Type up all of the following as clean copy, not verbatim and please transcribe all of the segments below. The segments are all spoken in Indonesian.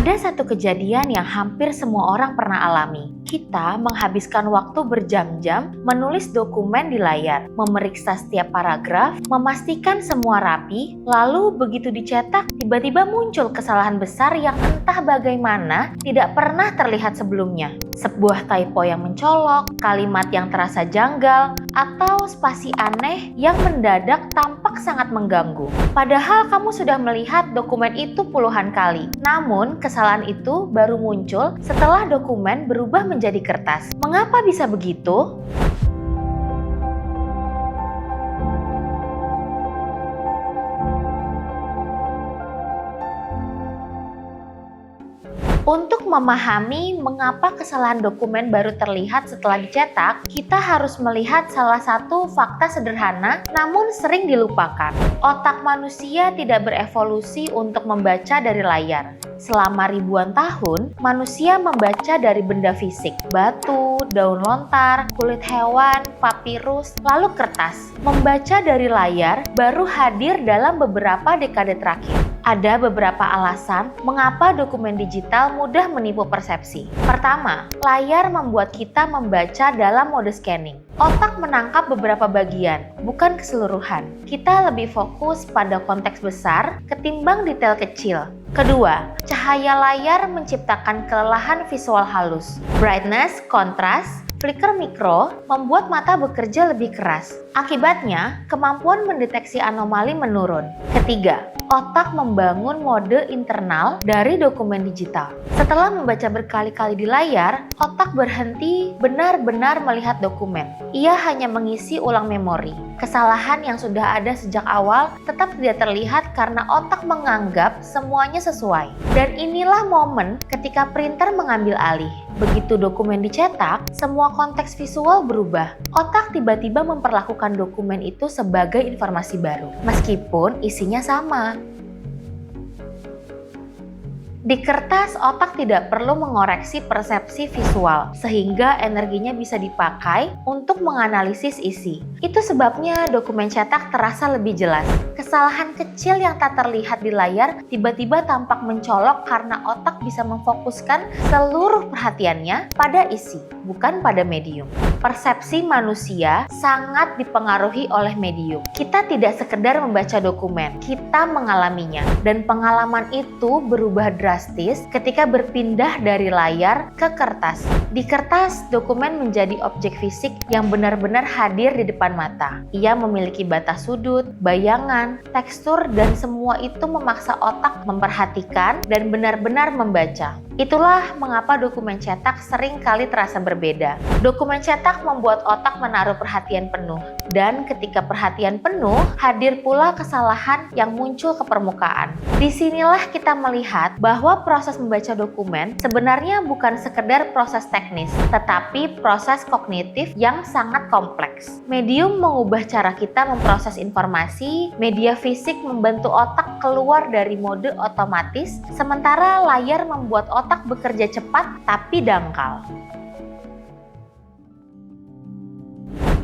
Ada satu kejadian yang hampir semua orang pernah alami. Kita menghabiskan waktu berjam-jam menulis dokumen di layar, memeriksa setiap paragraf, memastikan semua rapi, lalu begitu dicetak, tiba-tiba muncul kesalahan besar yang entah bagaimana tidak pernah terlihat sebelumnya. Sebuah typo yang mencolok, kalimat yang terasa janggal, atau spasi aneh yang mendadak tampak sangat mengganggu. Padahal kamu sudah melihat dokumen itu puluhan kali. Namun, kesalahan itu baru muncul setelah dokumen berubah menjadi kertas. Mengapa bisa begitu? Untuk memahami mengapa kesalahan dokumen baru terlihat setelah dicetak, kita harus melihat salah satu fakta sederhana namun sering dilupakan. Otak manusia tidak berevolusi untuk membaca dari layar. Selama ribuan tahun, manusia membaca dari benda fisik, batu, daun lontar, kulit hewan, papirus, lalu kertas. Membaca dari layar baru hadir dalam beberapa dekade terakhir. Ada beberapa alasan mengapa dokumen digital mudah menipu persepsi. Pertama, layar membuat kita membaca dalam mode scanning. Otak menangkap beberapa bagian, bukan keseluruhan. Kita lebih fokus pada konteks besar ketimbang detail kecil. Kedua, cahaya layar menciptakan kelelahan visual halus. Brightness, kontras, flicker mikro membuat mata bekerja lebih keras. Akibatnya, kemampuan mendeteksi anomali menurun. Ketiga, otak membangun mode internal dari dokumen digital. Setelah membaca berkali-kali di layar, otak berhenti benar-benar melihat dokumen. Ia hanya mengisi ulang memori. Kesalahan yang sudah ada sejak awal tetap tidak terlihat karena otak menganggap semuanya sesuai. Dan inilah momen ketika printer mengambil alih. Begitu dokumen dicetak, semua konteks visual berubah. Otak tiba-tiba memperlakukan dokumen itu sebagai informasi baru, meskipun isinya sama. Di kertas, otak tidak perlu mengoreksi persepsi visual, sehingga energinya bisa dipakai untuk menganalisis isi. Itu sebabnya dokumen cetak terasa lebih jelas. Kesalahan kecil yang tak terlihat di layar tiba-tiba tampak mencolok karena otak bisa memfokuskan seluruh perhatiannya pada isi, bukan pada medium. Persepsi manusia sangat dipengaruhi oleh medium. Kita tidak sekedar membaca dokumen, kita mengalaminya. Dan pengalaman itu berubah drastis ketika berpindah dari layar ke kertas. Di kertas, dokumen menjadi objek fisik yang benar-benar hadir di depan mata. Ia memiliki batas sudut, bayangan, tekstur, dan semua itu memaksa otak memperhatikan dan benar-benar membaca. Itulah mengapa dokumen cetak sering kali terasa berbeda. Dokumen cetak membuat otak menaruh perhatian penuh. Dan ketika perhatian penuh, hadir pula kesalahan yang muncul ke permukaan. Disinilah kita melihat bahwa proses membaca dokumen sebenarnya bukan sekedar proses teknis, tetapi proses kognitif yang sangat kompleks. Medium mengubah cara kita memproses informasi, media fisik membantu otak keluar dari mode otomatis, sementara layar membuat otak bekerja cepat tapi dangkal.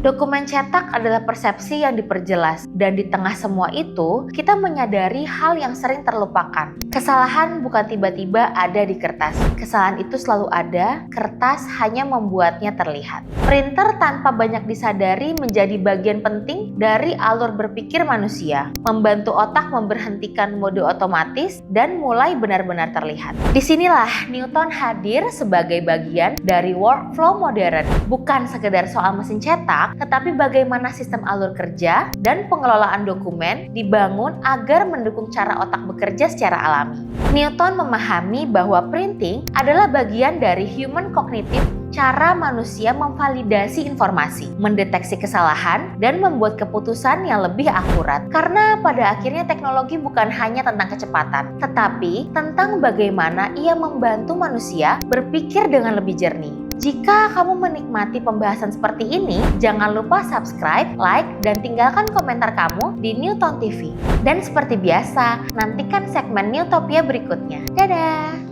Dokumen cetak adalah persepsi yang diperjelas, dan di tengah semua itu, kita menyadari hal yang sering terlupakan. Kesalahan bukan tiba-tiba ada di kertas. Kesalahan itu selalu ada, kertas hanya membuatnya terlihat. Printer tanpa banyak disadari menjadi bagian penting dari alur berpikir manusia, membantu otak memberhentikan mode otomatis dan mulai benar-benar terlihat. Disinilah Newton hadir sebagai bagian dari workflow modern, bukan sekedar soal mesin cetak, tetapi bagaimana sistem alur kerja dan pengelolaan dokumen dibangun agar mendukung cara otak bekerja secara alami. Newton memahami bahwa printing adalah bagian dari human cognitive, cara manusia memvalidasi informasi, mendeteksi kesalahan, dan membuat keputusan yang lebih akurat. Karena pada akhirnya teknologi bukan hanya tentang kecepatan, tetapi tentang bagaimana ia membantu manusia berpikir dengan lebih jernih. Jika kamu menikmati pembahasan seperti ini, jangan lupa subscribe, like, dan tinggalkan komentar kamu di Newton TV. Dan seperti biasa, nantikan segmen Newtopia berikutnya. Dadah!